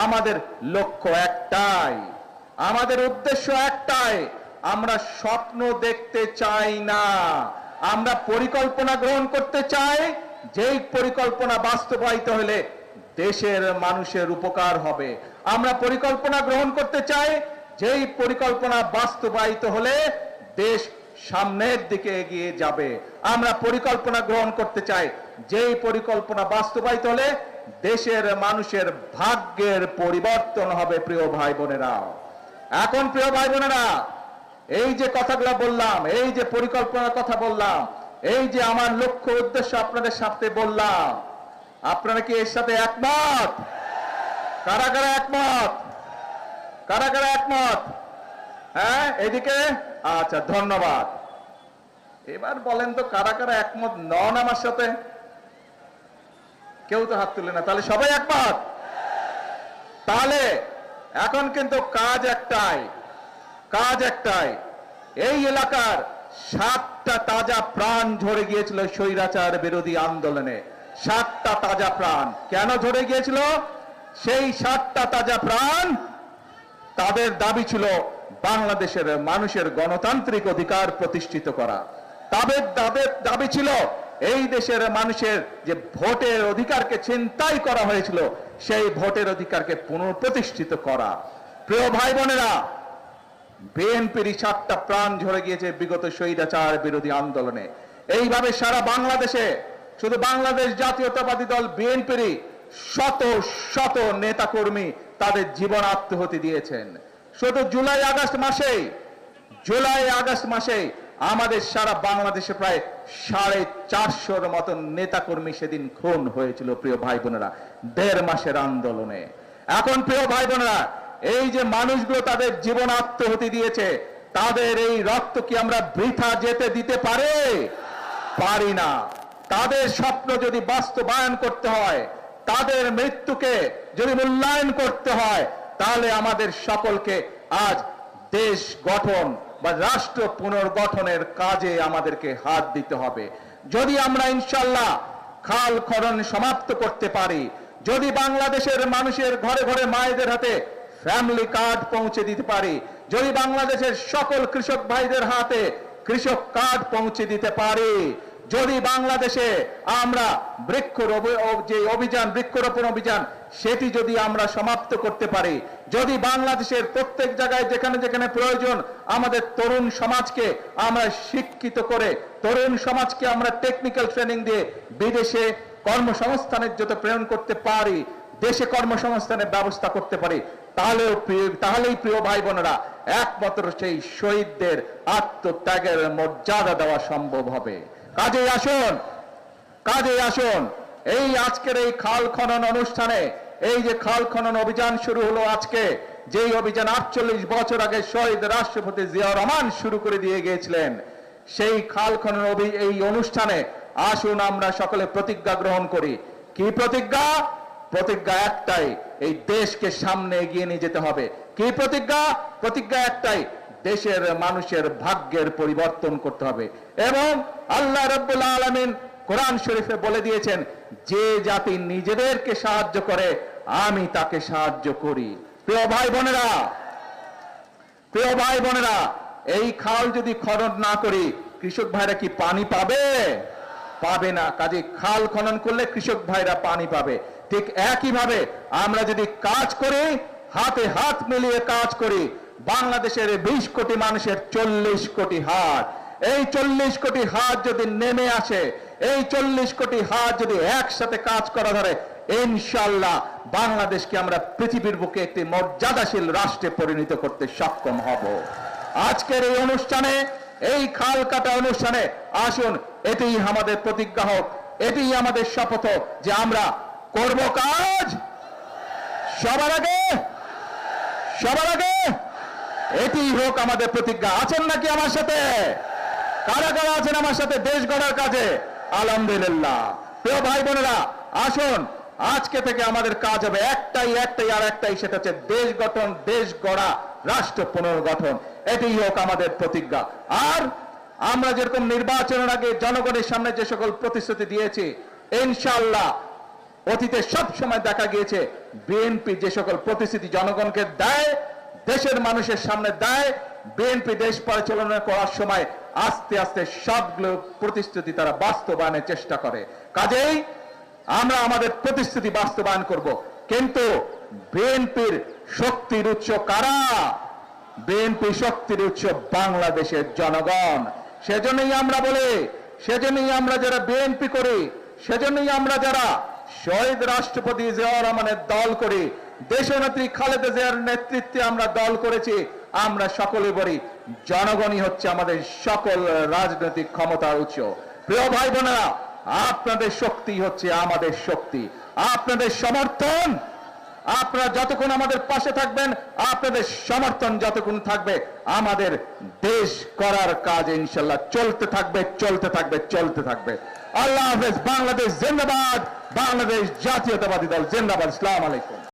আমাদের লক্ষ্য একটাই, আমাদের উদ্দেশ্য একটাই। আমরা স্বপ্ন দেখতে চাই না, আমরা পরিকল্পনা গ্রহণ করতে চাই, যেই পরিকল্পনা বাস্তবায়িত হলে দেশের মানুষের উপকার হবে। আমরা পরিকল্পনা গ্রহণ করতে চাই, যেই পরিকল্পনা বাস্তবায়িত হলে দেশ সামনের দিকে এগিয়ে যাবে। আমরা পরিকল্পনা গ্রহণ করতে চাই, যেই পরিকল্পনা বাস্তবায়িত হলে দেশের মানুষের ভাগ্যের পরিবর্তন হবে। প্রিয় ভাই বোনেরা, এখন প্রিয় ভাই বোনেরা, এই যে কথাগুলো বললাম, এই যে পরিকল্পনার কথা বললাম, এই যে আমার লক্ষ্য উদ্দেশ্য আপনাদের সাথে বললাম, আপনারা কি এর সাথে একমত? কারা কারা একমত? কারা কারা একমত? হ্যাঁ, এদিকে আচ্ছা, ধন্যবাদ। এবার বলেন তো কারা কারা একমত নন আমার সাথে? কেউ তো হাত তুলে না, তাহলে সবাই একমত। তাহলে এখন কিন্তু কাজ একটাই, কাজ একটাই। এই এলাকার 7টা তাজা প্রাণ ঝরে গিয়েছিল স্বৈরাচার বিরোধী আন্দোলনে। 7টা তাজা প্রাণ কেন ঝরে গিয়েছিল? সেই 7টা তাজা প্রাণ, তাদের দাবি ছিল বাংলাদেশের মানুষের গণতান্ত্রিক অধিকার প্রতিষ্ঠিত করা। তাদের দাবি ছিল এই দেশের মানুষের যে ভোটের অধিকারকে ছিনতাই করা হয়েছিল, সেই ভোটের অধিকারকে পুনঃপ্রতিষ্ঠিত করা। প্রিয় ভাই বোনেরা, বিএনপির 7টা প্রাণ ঝরে গিয়েছে বিগত স্বৈরাচার বিরোধী আন্দোলনে। এইভাবে সারা বাংলাদেশে শুধু বাংলাদেশ জাতীয়তাবাদী দল বিএনপির শত শত নেতাকর্মী তাদের জীবন আত্মহতি দিয়েছেন। শুধু জুলাই আগস্ট মাসে আমাদের সারা বাংলাদেশে প্রায় 450 মতন নেতাকর্মী সেদিন খুন হয়েছিল। প্রিয় ভাই বোনেরা, 1.5 মাসের আন্দোলনে। এখন প্রিয় ভাই বোনেরা, এই যে মানুষগুলো তাদের জীবন আত্মহতি দিয়েছে, তাদের এই রক্ত কি আমরা বৃথা যেতে দিতে পারি না। তাদের স্বপ্ন যদি বাস্তবায়ন করতে হয়, তাদের মৃত্যুকে যদি মূল্যায়ন করতে হয়, তাহলে আমাদের সকলকে আজ দেশ গঠন বা রাষ্ট্র পুনর্গঠনের কাজে আমাদেরকে হাত দিতে হবে। যদি আমরা ইনশাআল্লাহ খাল খনন সমাপ্ত করতে পারি, যদি বাংলাদেশের মানুষের ঘরে ঘরে মায়েদের হাতে ফ্যামিলি কার্ড পৌঁছে দিতে পারি, যদি বাংলাদেশের সকল কৃষক ভাইদের হাতে কৃষক কার্ড পৌঁছে দিতে পারি, যদি বাংলাদেশে আমরা বৃক্ষরোপণ অভিযান সেটি যদি আমরা সমাপ্ত করতে পারি, যদি বাংলাদেশের প্রত্যেক জায়গায় যেখানে যেখানে প্রয়োজন আমাদের তরুণ সমাজকে আমরা শিক্ষিত করে, তরুণ সমাজকে আমরা টেকনিক্যাল ট্রেনিং দিয়ে বিদেশে কর্মসংস্থানের জন্য প্রেরণ করতে পারি, দেশে কর্মসংস্থানের ব্যবস্থা করতে পারি, তাহলেই প্রিয় ভাই বোনেরা একমাত্র সেই শহীদদের আত্মত্যাগের মর্যাদা দেওয়া সম্ভব হবে। কাজে আসুন এই আজকের এই খাল খনন অনুষ্ঠানে, এই যে খাল খনন অভিযান শুরু হলো আজকে, যেই অভিযান 48 বছর আগে শহীদ রাষ্ট্রপতি জিয়াউর রহমান শুরু করে দিয়ে গিয়েছিলেন, সেই খাল খনন এই অনুষ্ঠানে আসুন আমরা সকলে প্রতিজ্ঞা গ্রহণ করি। কি প্রতিজ্ঞা? প্রতিজ্ঞা একটাই, এই দেশকে সামনে এগিয়ে নিয়ে যেতে হবে। কি প্রতিজ্ঞা? প্রতিজ্ঞা একটাই, দেশের মানুষের ভাগ্যের পরিবর্তন করতে হবে। এবং আল্লাহ রাব্বুল আলামিন কোরআন শরীফে বলে দিয়েছেন, যে জাতি নিজেদেরকে সাহায্য করে আমি তাকে সাহায্য করি। প্রিয় ভাই বোনেরা, এই খাল যদি খনন না করি, কৃষক ভাইরা কি পানি পাবে না। কাজে খাল খনন করলে কৃষক ভাইরা পানি পাবে। ঠিক একইভাবে আমরা যদি কাজ করি, হাতে হাত মিলিয়ে কাজ করি, বাংলাদেশের 20 কোটি মানুষের 40 কোটি হাত, এই 40 কোটি হাত যদি নেমে আসে, এই 40 কোটি হাত যদি একসাথে কাজ করা ধরে, ইনশাআল্লাহ বাংলাদেশকে আমরা পৃথিবীর বুকে একটি মর্যাদাশীল রাষ্ট্রে পরিণত করতে সক্ষম হব। আজকের এই অনুষ্ঠানে, এই খাল কাটা অনুষ্ঠানে আসুন এটিই আমাদের প্রতিজ্ঞা হোক, এটিই আমাদের শপথ হোক যে আমরা করব কাজ সবার আগে। এটি হোক আমাদের প্রতিজ্ঞা। আছেন নাকি আমার সাথে? কারা কারা আছেন আমার সাথে দেশ গড়ার কাজে? আলহামদুলিল্লাহ। প্রিয় ভাই বোনেরা, আসুন আজকে থেকে আমাদের কাজ হবে একটাই, আর একটাই, সেটা হচ্ছে দেশ গঠন, দেশ গড়া, রাষ্ট্র পুনর্গঠন। এটি হোক আমাদের প্রতিজ্ঞা। আর আমরা যেরকম নির্বাচনের আগে জনগণের সামনে যে সকল প্রতিশ্রুতি দিয়েছি, ইনশাআল্লাহ অতীতে সব সময় দেখা গিয়েছে বিএনপি যে সকল প্রতিশ্রুতি জনগণকে দেয়, দেশের মানুষের সামনে দেয়, বিএনপি দেশ পরিচালনা করার সময় আস্তে আস্তে সবগুলো প্রতিশ্রুতি তারা বাস্তবায়নের চেষ্টা করে। কাজেই আমরা আমাদের প্রতিশ্রুতি বাস্তবায়ন করব, কিন্তু বিএনপির শক্তির উৎস কারা? বিএনপি শক্তির উৎস বাংলাদেশের জনগণ। সেজন্যই আমরা বলি, সেজন্যই আমরা যারা বিএনপি করি, সেজন্যই আমরা যারা শহীদ রাষ্ট্রপতি জিয়াউর রহমানের দল করি, দেশনেত্রী খালেদা জিয়ার নেতৃত্বে আমরা দল করেছি, আমরা সকলে বলি জনগণই হচ্ছে আমাদের সকল রাজনৈতিক ক্ষমতার উৎস। প্রিয় ভাই বোনেরা, আপনাদের শক্তি হচ্ছে আমাদের শক্তি, আপনাদের সমর্থন, আপনারা যতক্ষণ আমাদের পাশে থাকবেন, আপনাদের সমর্থন যতক্ষণ থাকবে, আমাদের দেশ করার কাজ ইনশাল্লাহ চলতে থাকবে, চলতে থাকবে, চলতে থাকবে। আল্লাহ হাফেজ। বাংলাদেশ জিন্দাবাদ, বাংলাদেশ জাতীয়তাবাদী দল জিন্দাবাদ। আসসালামু আলাইকুম।